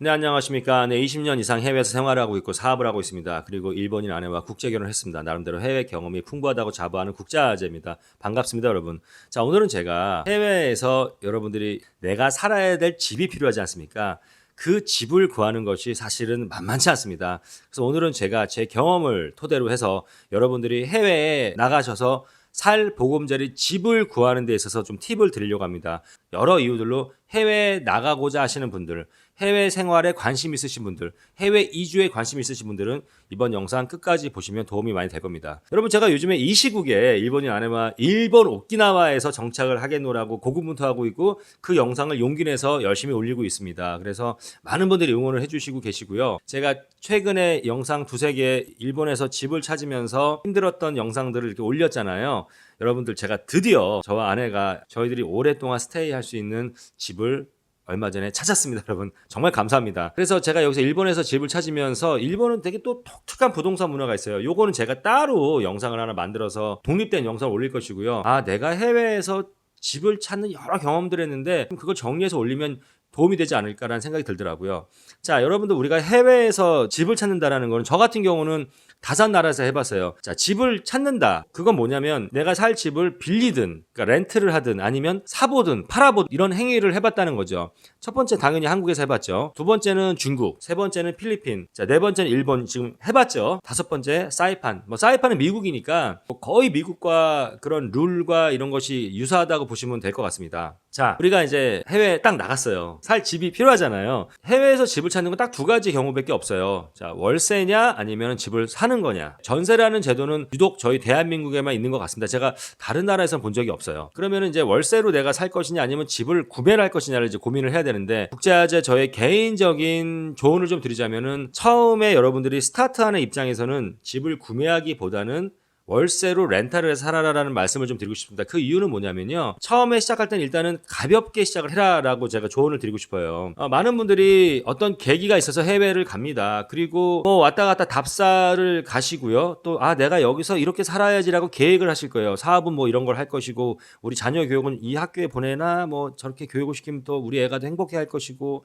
네, 안녕하십니까. 네, 20년 이상 해외에서 생활하고 있고 사업을 하고 있습니다. 그리고 일본인 아내와 국제 결혼을 했습니다. 나름대로 해외 경험이 풍부하다고 자부하는 국자재입니다. 반갑습니다, 여러분. 자, 오늘은 제가 해외에서 여러분들이 내가 살아야 될 집이 필요하지 않습니까? 그 집을 구하는 것이 사실은 만만치 않습니다. 그래서 오늘은 제가 제 경험을 토대로 해서 여러분들이 해외에 나가셔서 살 보금자리 집을 구하는 데 있어서 좀 팁을 드리려고 합니다. 여러 이유들로 해외에 나가고자 하시는 분들, 해외 생활에 관심 있으신 분들, 해외 이주에 관심 있으신 분들은 이번 영상 끝까지 보시면 도움이 많이 될 겁니다. 여러분, 제가 요즘에 이 시국에 일본인 아내와 일본 오키나와에서 정착을 하겠노라고 고군분투하고 있고 그 영상을 용기 내서 열심히 올리고 있습니다. 그래서 많은 분들이 응원을 해주시고 계시고요. 제가 최근에 영상 두세 개 일본에서 집을 찾으면서 힘들었던 영상들을 이렇게 올렸잖아요. 여러분들, 제가 드디어 저와 아내가 저희들이 오랫동안 스테이할 수 있는 집을 얼마 전에 찾았습니다, 여러분. 정말 감사합니다. 그래서 제가 여기서 일본에서 집을 찾으면서 일본은 되게 또 독특한 부동산 문화가 있어요. 요거는 제가 따로 영상을 하나 만들어서 독립된 영상을 올릴 것이고요. 내가 해외에서 집을 찾는 여러 경험들을 했는데 그걸 정리해서 올리면 도움이 되지 않을까라는 생각이 들더라고요. 자, 여러분들, 우리가 해외에서 집을 찾는다라는 거는 저 같은 경우는 다섯 나라에서 해봤어요. 자, 집을 찾는다. 그건 뭐냐면 내가 살 집을 빌리든, 그러니까 렌트를 하든 아니면 사보든 팔아보든 이런 행위를 해봤다는 거죠. 첫 번째 당연히 한국에서 해봤죠. 두 번째는 중국, 세 번째는 필리핀, 자, 네 번째는 일본 지금 해봤죠. 다섯 번째 사이판. 사이판은 미국이니까 거의 미국과 그런 룰과 이런 것이 유사하다고 보시면 될 것 같습니다. 자, 우리가 이제 해외에 딱 나갔어요. 살 집이 필요하잖아요. 해외에서 집을 찾는 건 딱 두 가지 경우밖에 없어요. 자, 월세냐 아니면 집을 사는 거냐. 전세라는 제도는 유독 저희 대한민국에만 있는 것 같습니다. 제가 다른 나라에서는 본 적이 없어요. 그러면 이제 월세로 내가 살 것이냐 아니면 집을 구매를 할 것이냐를 이제 고민을 해야 되는데, 국제화재 저의 개인적인 조언을 좀 드리자면은 처음에 여러분들이 스타트하는 입장에서는 집을 구매하기보다는 월세로 렌탈을 해서 살아라라는 말씀을 좀 드리고 싶습니다. 그 이유는 뭐냐면요, 처음에 시작할 때는 일단은 가볍게 시작을 해라라고 제가 조언을 드리고 싶어요. 많은 분들이 어떤 계기가 있어서 해외를 갑니다. 그리고 왔다 갔다 답사를 가시고요. 또 내가 여기서 이렇게 살아야지라고 계획을 하실 거예요. 사업은 이런 걸 할 것이고, 우리 자녀 교육은 이 학교에 보내나 저렇게 교육을 시키면 또 우리 애가 더 행복해 할 것이고,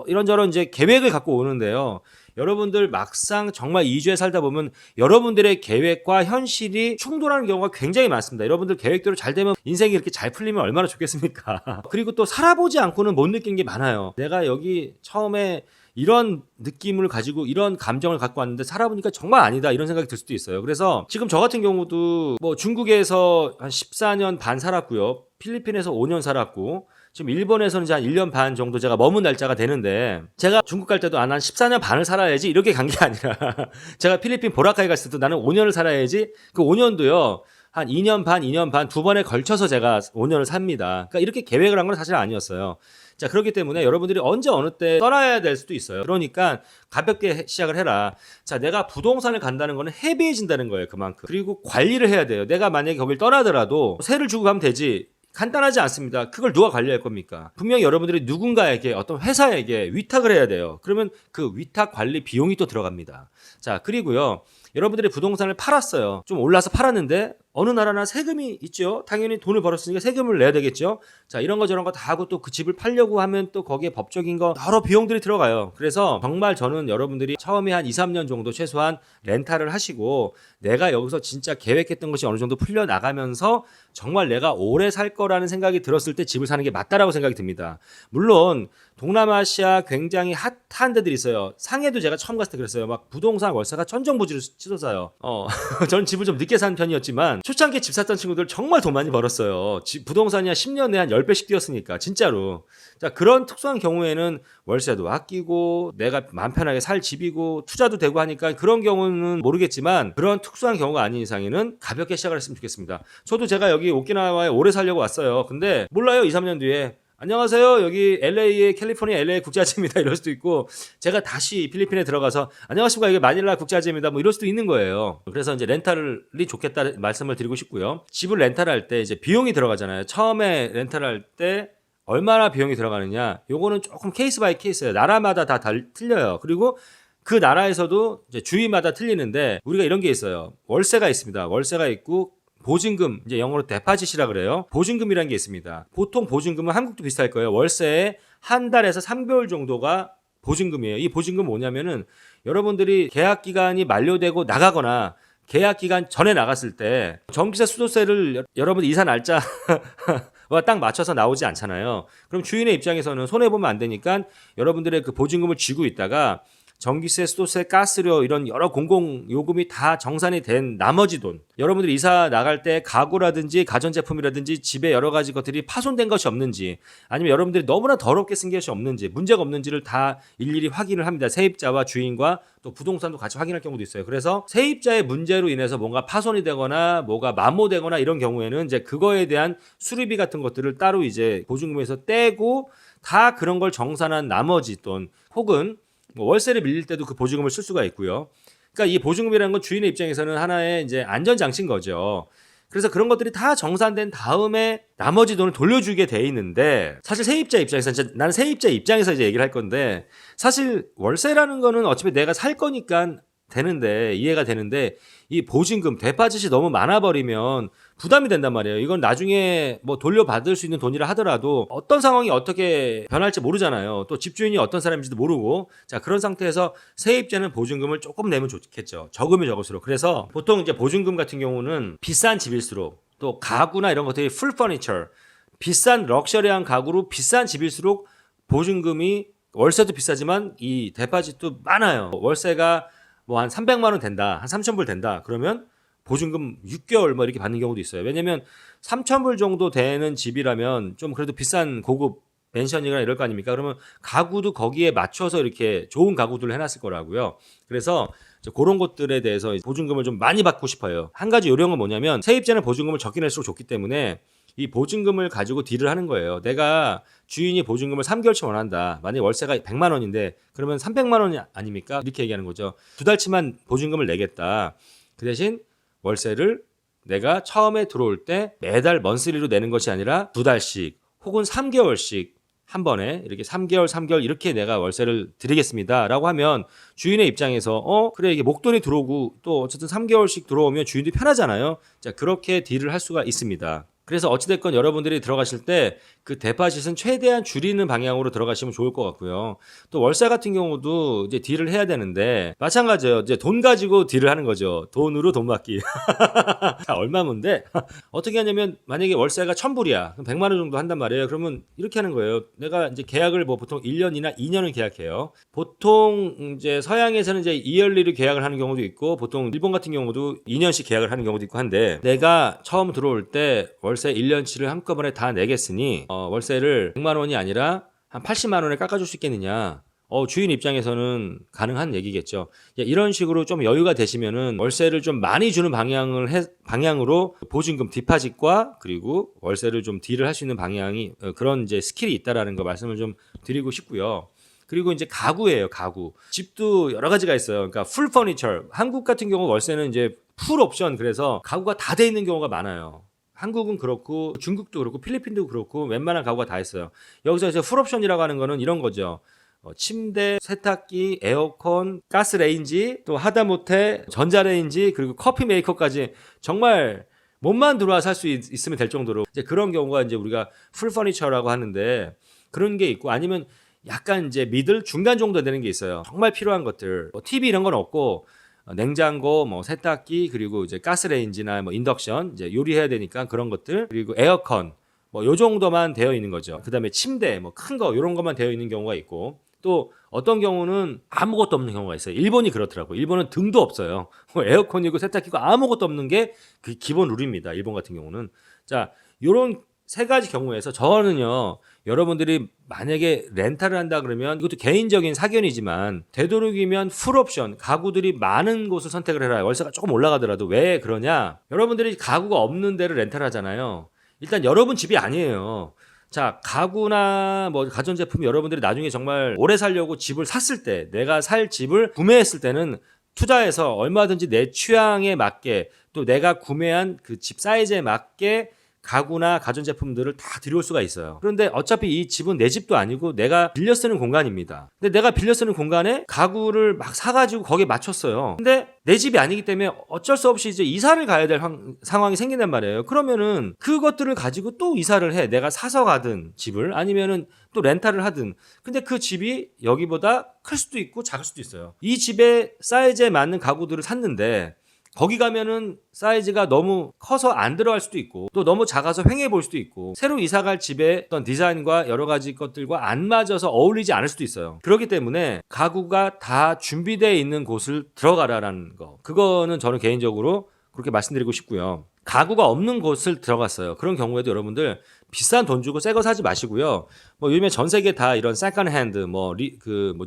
이런저런 이제 계획을 갖고 오는데요. 여러분들 막상 정말 2주에 살다 보면 여러분들의 계획과 현실이 충돌하는 경우가 굉장히 많습니다. 여러분들 계획대로 잘 되면 인생이 이렇게 잘 풀리면 얼마나 좋겠습니까? 그리고 또 살아보지 않고는 못 느낀 게 많아요. 내가 여기 처음에 이런 느낌을 가지고 이런 감정을 갖고 왔는데 살아보니까 정말 아니다, 이런 생각이 들 수도 있어요. 그래서 지금 저 같은 경우도 중국에서 한 14년 반 살았고요. 필리핀에서 5년 살았고, 지금 일본에서는 이제 한 1년 반 정도 제가 머문 날짜가 되는데, 제가 중국 갈 때도 한 14년 반을 살아야지 이렇게 간 게 아니라 제가 필리핀 보라카이 갔을 때도 나는 5년을 살아야지, 그 5년도요 한 2년 반, 2년 반 두 번에 걸쳐서 제가 5년을 삽니다. 그러니까 이렇게 계획을 한 건 사실 아니었어요. 자, 그렇기 때문에 여러분들이 언제 어느 때 떠나야 될 수도 있어요. 그러니까 가볍게 시작을 해라. 자, 내가 부동산을 간다는 거는 헤비해진다는 거예요, 그만큼. 그리고 관리를 해야 돼요. 내가 만약에 거길 떠나더라도 세를 주고 가면 되지. 간단하지 않습니다. 그걸 누가 관리할 겁니까? 분명히 여러분들이 누군가에게, 어떤 회사에게 위탁을 해야 돼요. 그러면 그 위탁 관리 비용이 또 들어갑니다. 자, 그리고요, 여러분들이 부동산을 팔았어요. 좀 올라서 팔았는데 어느 나라나 세금이 있죠. 당연히 돈을 벌었으니까 세금을 내야 되겠죠. 자, 이런 거 저런 거 다 하고 또 그 집을 팔려고 하면 또 거기에 법적인 거 여러 비용들이 들어가요. 그래서 정말 저는 여러분들이 처음에 한 2, 3년 정도 최소한 렌탈을 하시고, 내가 여기서 진짜 계획했던 것이 어느 정도 풀려나가면서 정말 내가 오래 살 거라는 생각이 들었을 때 집을 사는 게 맞다라고 생각이 듭니다. 물론 동남아시아 굉장히 핫한 데들이 있어요. 상해도 제가 처음 갔을 때 그랬어요. 막 부동산 월세가 천정부지로 치솟아요. 저는 집을 좀 늦게 산 편이었지만 초창기에 집 샀던 친구들 정말 돈 많이 벌었어요. 부동산이 한 10년 내에 한 10배씩 뛰었으니까, 진짜로. 자, 그런 특수한 경우에는 월세도 아끼고 내가 마음 편하게 살 집이고 투자도 되고 하니까 그런 경우는 모르겠지만, 그런 특수한 경우가 아닌 이상에는 가볍게 시작을 했으면 좋겠습니다. 저도 제가 여기 오키나와에 오래 살려고 왔어요. 근데 몰라요, 2, 3년 뒤에 안녕하세요, 여기 LA의 캘리포니아 LA 국제화재입니다 이럴 수도 있고, 제가 다시 필리핀에 들어가서 안녕하십니까, 여기 마닐라 국제화재입니다 이럴 수도 있는 거예요. 그래서 이제 렌탈이 좋겠다 말씀을 드리고 싶고요. 집을 렌탈할 때 이제 비용이 들어가잖아요. 처음에 렌탈할 때 얼마나 비용이 들어가느냐, 요거는 조금 케이스 바이 케이스예요. 나라마다 다 틀려요. 그리고 그 나라에서도 이제 주위마다 틀리는데, 우리가 이런 게 있어요. 월세가 있습니다. 월세가 있고 보증금, 이제 영어로 데파짓이라 그래요. 보증금이라는 게 있습니다. 보통 보증금은 한국도 비슷할 거예요. 월세에 한 달에서 3개월 정도가 보증금이에요. 이 보증금 뭐냐면은 여러분들이 계약 기간이 만료되고 나가거나 계약 기간 전에 나갔을 때 전기세 수도세를 여러분 이사 날짜 딱 맞춰서 나오지 않잖아요. 그럼 주인의 입장에서는 손해보면 안 되니까 여러분들의 그 보증금을 쥐고 있다가 전기세, 수도세, 가스료 이런 여러 공공요금이 다 정산이 된 나머지 돈, 여러분들이 이사 나갈 때 가구라든지 가전제품이라든지 집에 여러 가지 것들이 파손된 것이 없는지, 아니면 여러분들이 너무나 더럽게 쓴 것이 없는지, 문제가 없는지를 다 일일이 확인을 합니다. 세입자와 주인과 또 부동산도 같이 확인할 경우도 있어요. 그래서 세입자의 문제로 인해서 뭔가 파손이 되거나 뭐가 마모되거나 이런 경우에는 이제 그거에 대한 수리비 같은 것들을 따로 이제 보증금에서 떼고 다 그런 걸 정산한 나머지 돈, 혹은 뭐 월세를 밀릴 때도 그 보증금을 쓸 수가 있고요. 그러니까 이 보증금이라는 건 주인의 입장에서는 하나의 이제 안전장치인 거죠. 그래서 그런 것들이 다 정산된 다음에 나머지 돈을 돌려주게 돼 있는데, 사실 세입자 입장에서, 나는 세입자 입장에서 이제 얘기를 할 건데, 사실 월세라는 거는 어차피 내가 살 거니까 되는데, 이해가 되는데, 이 보증금 되파짓이 너무 많아버리면 부담이 된단 말이에요. 이건 나중에 뭐 돌려받을 수 있는 돈이라 하더라도 어떤 상황이 어떻게 변할지 모르잖아요. 또 집주인이 어떤 사람인지도 모르고. 자, 그런 상태에서 세입자는 보증금을 조금 내면 좋겠죠. 적으면 적을수록. 그래서 보통 이제 보증금 같은 경우는 비싼 집일수록, 또 가구나 이런 것들이 풀 퍼니처, 비싼 럭셔리한 가구로 비싼 집일수록 보증금이, 월세도 비싸지만 이 데파짓도 많아요. 월세가 뭐 한 300만 원 된다, 한 3,000불 된다, 그러면 보증금 6개월 뭐 이렇게 받는 경우도 있어요. 왜냐면 3,000불 정도 되는 집이라면 좀 그래도 비싼 고급 펜션이나 이럴 거 아닙니까? 그러면 가구도 거기에 맞춰서 이렇게 좋은 가구들을 해놨을 거라고요. 그래서 그런 것들에 대해서 보증금을 좀 많이 받고 싶어요. 한 가지 요령은 뭐냐면, 세입자는 보증금을 적게 낼수록 좋기 때문에 이 보증금을 가지고 딜을 하는 거예요. 내가 주인이 보증금을 3개월치 원한다. 만약에 월세가 100만 원인데 그러면 300만 원이 아닙니까? 이렇게 얘기하는 거죠. 2달치만 보증금을 내겠다. 그 대신 월세를 내가 처음에 들어올 때 매달 먼스리로 내는 것이 아니라 2달씩 혹은 3개월씩 한 번에 이렇게 3개월 이렇게 내가 월세를 드리겠습니다 라고 하면, 주인의 입장에서 그래, 이게 목돈이 들어오고 또 어쨌든 3개월씩 들어오면 주인도 편하잖아요. 자, 그렇게 딜을 할 수가 있습니다. 그래서 어찌됐건 여러분들이 들어가실 때 그 데파짓은 최대한 줄이는 방향으로 들어가시면 좋을 것 같고요. 또 월세 같은 경우도 이제 딜을 해야 되는데 마찬가지예요. 이제 돈 가지고 딜을 하는 거죠. 돈으로 돈 받기. 자, 얼마인데? 어떻게 하냐면, 만약에 월세가 1,000불이야. 그럼 100만 원 정도 한단 말이에요. 그러면 이렇게 하는 거예요. 내가 이제 계약을 뭐 보통 1년이나 2년을 계약해요. 보통 이제 서양에서는 이제 이얼리로 계약을 하는 경우도 있고, 보통 일본 같은 경우도 2년씩 계약을 하는 경우도 있고 한데, 내가 처음 들어올 때 월세 1년치를 한꺼번에 다 내겠으니 월세를 100만 원이 아니라 한 80만 원에 깎아줄 수 있겠느냐. 주인 입장에서는 가능한 얘기겠죠. 이런 식으로 좀 여유가 되시면은 월세를 좀 많이 주는 방향으로 보증금 디파짓과 그리고 월세를 좀 딜을 할 수 있는 방향이, 그런 이제 스킬이 있다라는 거 말씀을 좀 드리고 싶고요. 그리고 이제 가구예요, 가구. 집도 여러 가지가 있어요. 그러니까 풀 퍼니처. 한국 같은 경우 월세는 이제 풀 옵션, 그래서 가구가 다 돼 있는 경우가 많아요. 한국은 그렇고 중국도 그렇고 필리핀도 그렇고 웬만한 가구가 다 있어요. 여기서 이제 풀옵션이라고 하는 거는 이런 거죠. 침대, 세탁기, 에어컨, 가스레인지, 또 하다못해 전자레인지, 그리고 커피 메이커까지 정말 몸만 들어와 살 수 있으면 될 정도로 이제 그런 경우가 이제 우리가 풀 퍼니처라고 하는데, 그런 게 있고, 아니면 약간 이제 미들 중간 정도 되는 게 있어요. 정말 필요한 것들. 뭐 TV 이런 건 없고, 냉장고, 뭐 세탁기, 그리고 이제 가스레인지나 뭐 인덕션, 이제 요리해야 되니까 그런 것들, 그리고 에어컨, 뭐 요 정도만 되어 있는 거죠. 그다음에 침대, 뭐 큰 거 요런 것만 되어 있는 경우가 있고, 또 어떤 경우는 아무것도 없는 경우가 있어요. 일본이 그렇더라고요. 일본은 등도 없어요. 뭐 에어컨이고 세탁기고 아무것도 없는 게 그 기본 룰입니다. 일본 같은 경우는. 자, 요런 세 가지 경우에서 저는요, 여러분들이 만약에 렌탈을 한다 그러면, 이것도 개인적인 사견이지만 되도록이면 풀옵션, 가구들이 많은 곳을 선택을 해라. 월세가 조금 올라가더라도. 왜 그러냐? 여러분들이 가구가 없는 데를 렌탈 하잖아요. 일단 여러분 집이 아니에요. 자, 가구나 뭐 가전제품, 여러분들이 나중에 정말 오래 살려고 집을 샀을 때, 내가 살 집을 구매했을 때는 투자해서 얼마든지 내 취향에 맞게, 또 내가 구매한 그 집 사이즈에 맞게 가구나 가전제품들을 다 들여올 수가 있어요. 그런데 어차피 이 집은 내 집도 아니고 내가 빌려 쓰는 공간입니다. 근데 내가 빌려 쓰는 공간에 가구를 막 사가지고 거기에 맞췄어요. 근데 내 집이 아니기 때문에 어쩔 수 없이 이제 이사를 가야 될 상황이 생긴단 말이에요. 그러면은 그것들을 가지고 또 이사를 해. 내가 사서 가든 집을 아니면은 또 렌탈을 하든. 근데 그 집이 여기보다 클 수도 있고 작을 수도 있어요. 이 집의 사이즈에 맞는 가구들을 샀는데 거기 가면은 사이즈가 너무 커서 안 들어갈 수도 있고 또 너무 작아서 횡해 볼 수도 있고 새로 이사갈 집의 어떤 디자인과 여러 가지 것들과 안 맞아서 어울리지 않을 수도 있어요. 그렇기 때문에 가구가 다 준비되어 있는 곳을 들어가라라는 거. 그거는 저는 개인적으로 그렇게 말씀드리고 싶고요. 가구가 없는 곳을 들어갔어요. 그런 경우에도 여러분들 비싼 돈 주고 새 거 사지 마시고요. 뭐 요즘에 전 세계 다 이런 세컨 핸드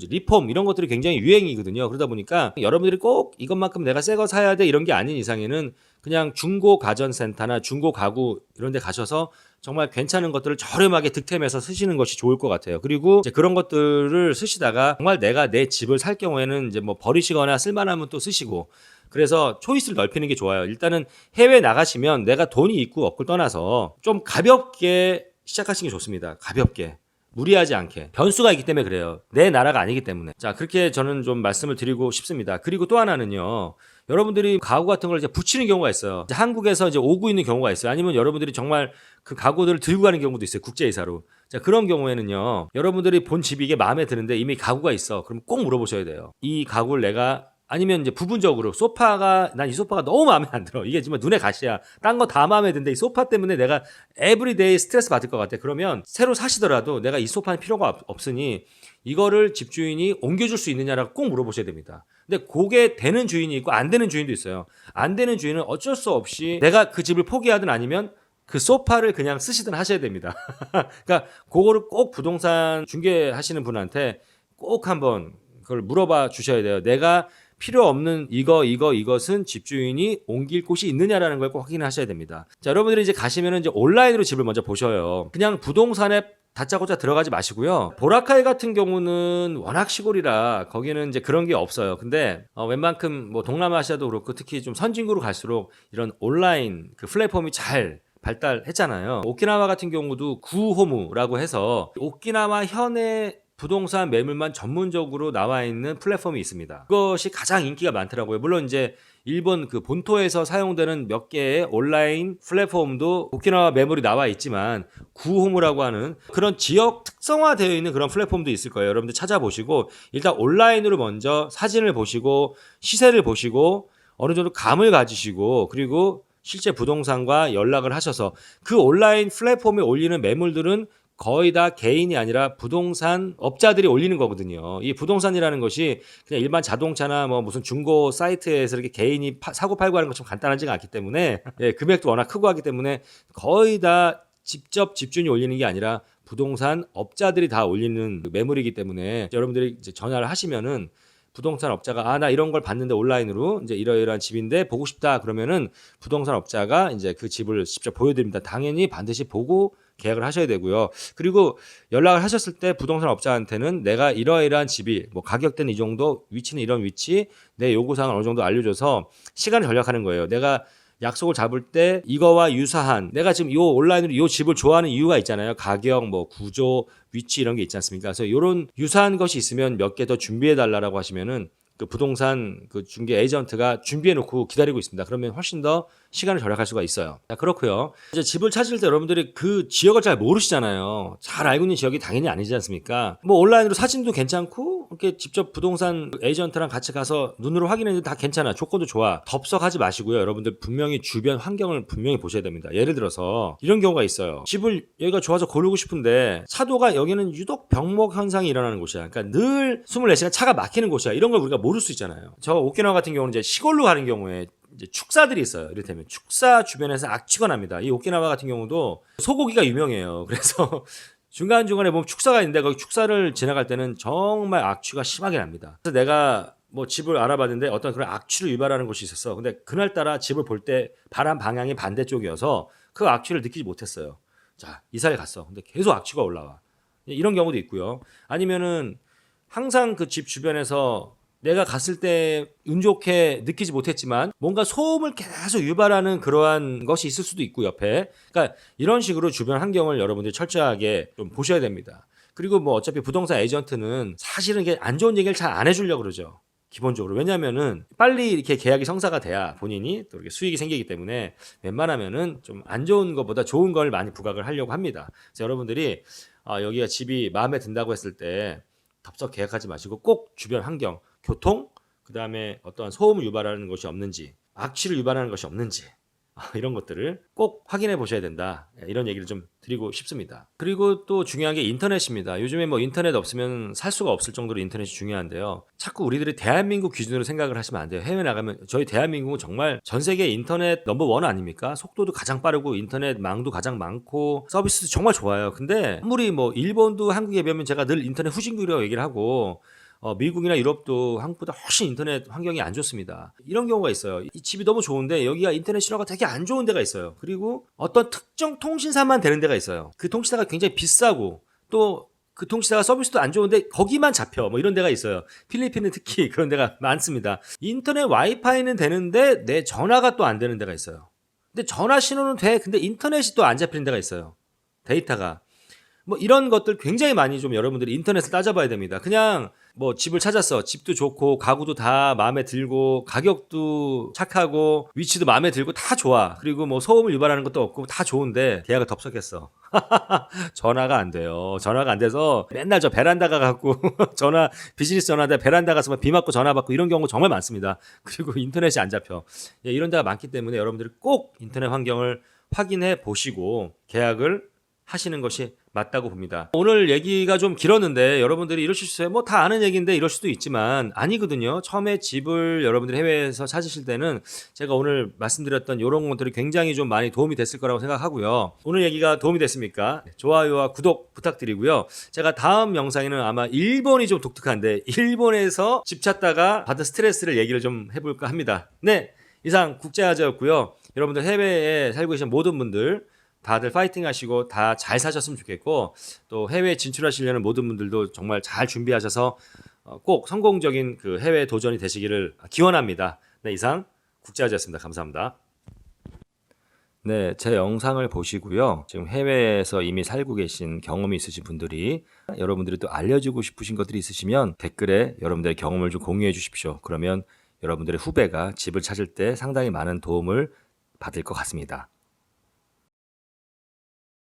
리폼 이런 것들이 굉장히 유행이거든요. 그러다 보니까 여러분들이 꼭 이것만큼 내가 새 거 사야 돼 이런 게 아닌 이상에는 그냥 중고 가전센터나 중고 가구 이런 데 가셔서 정말 괜찮은 것들을 저렴하게 득템해서 쓰시는 것이 좋을 것 같아요. 그리고 이제 그런 것들을 쓰시다가 정말 내가 내 집을 살 경우에는 이제 뭐 버리시거나 쓸만하면 또 쓰시고 그래서 초이스를 넓히는 게 좋아요. 일단은 해외 나가시면 내가 돈이 있고 없고를 떠나서 좀 가볍게 시작하시는 게 좋습니다. 가볍게. 무리하지 않게. 변수가 있기 때문에 그래요. 내 나라가 아니기 때문에. 자, 그렇게 저는 좀 말씀을 드리고 싶습니다. 그리고 또 하나는요. 여러분들이 가구 같은 걸 이제 붙이는 경우가 있어요. 이제 한국에서 이제 오고 있는 경우가 있어요. 아니면 여러분들이 정말 그 가구들을 들고 가는 경우도 있어요. 국제이사로. 자, 그런 경우에는요. 여러분들이 본 집이 이게 마음에 드는데 이미 가구가 있어. 그럼 꼭 물어보셔야 돼요. 이 가구를 내가 아니면 이제 부분적으로 소파가 난 이 소파가 너무 마음에 안 들어. 이게 정말 눈에 가시야. 딴 거 다 마음에 드는데 이 소파 때문에 내가 에브리데이 스트레스 받을 것 같아. 그러면 새로 사시더라도 내가 이 소파는 필요가 없으니 이거를 집주인이 옮겨줄 수 있느냐라고 꼭 물어보셔야 됩니다. 근데 그게 되는 주인이 있고 안 되는 주인도 있어요. 안 되는 주인은 어쩔 수 없이 내가 그 집을 포기하든 아니면 그 소파를 그냥 쓰시든 하셔야 됩니다. 그러니까 그거를 꼭 부동산 중개하시는 분한테 꼭 한번 그걸 물어봐 주셔야 돼요. 내가 필요 없는 이것은 집주인이 옮길 곳이 있느냐라는 걸 꼭 확인하셔야 됩니다. 자, 여러분들이 이제 가시면은 이제 온라인으로 집을 먼저 보셔요. 그냥 부동산에 다짜고짜 들어가지 마시고요. 보라카이 같은 경우는 워낙 시골이라 거기는 이제 그런 게 없어요. 근데 웬만큼 뭐 동남아시아도 그렇고 특히 좀 선진국으로 갈수록 이런 온라인 그 플랫폼이 잘 발달했잖아요. 오키나와 같은 경우도 구호무라고 해서 오키나와 현의 부동산 매물만 전문적으로 나와 있는 플랫폼이 있습니다. 그것이 가장 인기가 많더라고요. 물론 이제 일본 그 본토에서 사용되는 몇 개의 온라인 플랫폼도 오키나와 매물이 나와 있지만 구호무라고 하는 그런 지역 특성화되어 있는 그런 플랫폼도 있을 거예요. 여러분들 찾아보시고 일단 온라인으로 먼저 사진을 보시고 시세를 보시고 어느 정도 감을 가지시고 그리고 실제 부동산과 연락을 하셔서 그 온라인 플랫폼에 올리는 매물들은 거의 다 개인이 아니라 부동산 업자들이 올리는 거거든요. 이 부동산이라는 것이 그냥 일반 자동차나 뭐 무슨 중고 사이트에서 이렇게 개인이 사고 팔고 하는 것처럼 간단하지가 않기 때문에 예, 금액도 워낙 크고 하기 때문에 거의 다 직접 집주인이 올리는 게 아니라 부동산 업자들이 다 올리는 매물이기 때문에 여러분들이 이제 전화를 하시면은 부동산 업자가 나 이런 걸 봤는데 온라인으로 이제 이러이러한 집인데 보고 싶다 그러면은 부동산 업자가 이제 그 집을 직접 보여드립니다. 당연히 반드시 보고 계약을 하셔야 되고요. 그리고 연락을 하셨을 때 부동산 업자한테는 내가 이러이러한 집이 뭐 가격대는 이 정도, 위치는 이런 위치, 내 요구사항을 어느 정도 알려줘서 시간을 절약하는 거예요. 내가 약속을 잡을 때 이거와 유사한 내가 지금 요 온라인으로 요 집을 좋아하는 이유가 있잖아요. 가격, 뭐 구조, 위치 이런 게 있지 않습니까? 그래서 이런 유사한 것이 있으면 몇 개 더 준비해 달라고 하시면은 그 부동산 그 중개 에이전트가 준비해 놓고 기다리고 있습니다. 그러면 훨씬 더 시간을 절약할 수가 있어요. 자, 그렇고요. 이제 집을 찾을 때 여러분들이 그 지역을 잘 모르시잖아요. 잘 알고 있는 지역이 당연히 아니지 않습니까? 뭐 온라인으로 사진도 괜찮고 이렇게 직접 부동산 에이전트랑 같이 가서 눈으로 확인해도 다 괜찮아. 조건도 좋아. 덥석하지 마시고요. 여러분들 분명히 주변 환경을 분명히 보셔야 됩니다. 예를 들어서 이런 경우가 있어요. 집을 여기가 좋아서 고르고 싶은데 차도가 여기는 유독 병목 현상이 일어나는 곳이야. 그러니까 늘 24시간 차가 막히는 곳이야. 이런 걸 우리가 모를 수 있잖아요. 저 오키나와 같은 경우는 이제 시골로 가는 경우에 이제 축사들이 있어요. 이를테면 축사 주변에서 악취가 납니다. 이 오키나와 같은 경우도 소고기가 유명해요. 그래서 중간중간에 보면 축사가 있는데 거기 축사를 지나갈 때는 정말 악취가 심하게 납니다. 그래서 내가 뭐 집을 알아봤는데 어떤 그런 악취를 유발하는 곳이 있었어. 근데 그날따라 집을 볼 때 바람 방향이 반대쪽이어서 그 악취를 느끼지 못했어요. 자, 이사를 갔어. 근데 계속 악취가 올라와. 이런 경우도 있고요. 아니면은 항상 그 집 주변에서 내가 갔을 때 운 좋게 느끼지 못했지만 뭔가 소음을 계속 유발하는 그러한 것이 있을 수도 있고 옆에. 그러니까 이런 식으로 주변 환경을 여러분들이 철저하게 좀 보셔야 됩니다. 그리고 뭐 어차피 부동산 에이전트는 사실은 이게 안 좋은 얘기를 잘 안 해주려고 그러죠. 기본적으로. 왜냐면은 빨리 이렇게 계약이 성사가 돼야 본인이 또 이렇게 수익이 생기기 때문에 웬만하면은 좀 안 좋은 것보다 좋은 걸 많이 부각을 하려고 합니다. 그래서 여러분들이 여기가 집이 마음에 든다고 했을 때 덥석 계약하지 마시고 꼭 주변 환경, 교통, 그 다음에 어떠한 소음을 유발하는 것이 없는지, 악취를 유발하는 것이 없는지 이런 것들을 꼭 확인해 보셔야 된다. 이런 얘기를 좀 드리고 싶습니다. 그리고 또 중요한 게 인터넷입니다. 요즘에 뭐 인터넷 없으면 살 수가 없을 정도로 인터넷이 중요한데요. 자꾸 우리들이 대한민국 기준으로 생각을 하시면 안 돼요. 해외 나가면 저희 대한민국은 정말 전 세계 인터넷 넘버원 아닙니까? 속도도 가장 빠르고 인터넷망도 가장 많고 서비스도 정말 좋아요. 근데 아무리 뭐 일본도 한국에 비하면 제가 늘 인터넷 후진국이라고 얘기를 하고 미국이나 유럽도 한국보다 훨씬 인터넷 환경이 안 좋습니다. 이런 경우가 있어요. 이 집이 너무 좋은데 여기가 인터넷 신호가 되게 안 좋은 데가 있어요. 그리고 어떤 특정 통신사만 되는 데가 있어요. 그 통신사가 굉장히 비싸고 또 그 통신사가 서비스도 안 좋은데 거기만 잡혀 뭐 이런 데가 있어요. 필리핀은 특히 그런 데가 많습니다. 인터넷 와이파이는 되는데 내 전화가 또 안 되는 데가 있어요. 근데 전화 신호는 돼. 근데 인터넷이 또 안 잡히는 데가 있어요. 데이터가. 뭐 이런 것들 굉장히 많이 좀 여러분들이 인터넷을 따져봐야 됩니다. 그냥 뭐 집을 찾았어. 집도 좋고 가구도 다 마음에 들고 가격도 착하고 위치도 마음에 들고 다 좋아. 그리고 뭐 소음을 유발하는 것도 없고 다 좋은데 계약을 덥석했어. 전화가 안 돼요. 전화가 안 돼서 맨날 저 베란다 가갖고 전화 비즈니스 전화인데 베란다 가서 비 맞고 전화 받고 이런 경우 정말 많습니다. 그리고 인터넷이 안 잡혀. 이런 데가 많기 때문에 여러분들이 꼭 인터넷 환경을 확인해 보시고 계약을 하시는 것이 맞다고 봅니다. 오늘 얘기가 좀 길었는데 여러분들이 이러실 수 있어요. 뭐 다 아는 얘기인데 이럴 수도 있지만 아니거든요. 처음에 집을 여러분들이 해외에서 찾으실 때는 제가 오늘 말씀드렸던 이런 것들이 굉장히 좀 많이 도움이 됐을 거라고 생각하고요. 오늘 얘기가 도움이 됐습니까? 좋아요와 구독 부탁드리고요. 제가 다음 영상에는 아마 일본이 좀 독특한데 일본에서 집 찾다가 받은 스트레스를 얘기를 좀 해볼까 합니다. 네, 이상 국제화자였고요. 여러분들 해외에 살고 계신 모든 분들 다들 파이팅 하시고 다 잘 사셨으면 좋겠고 또 해외 진출하시려는 모든 분들도 정말 잘 준비하셔서 꼭 성공적인 그 해외 도전이 되시기를 기원합니다. 네, 이상 국제화자였습니다. 감사합니다. 네, 제 영상을 보시고요. 지금 해외에서 이미 살고 계신 경험이 있으신 분들이 여러분들이 또 알려주고 싶으신 것들이 있으시면 댓글에 여러분들의 경험을 좀 공유해 주십시오. 그러면 여러분들의 후배가 집을 찾을 때 상당히 많은 도움을 받을 것 같습니다.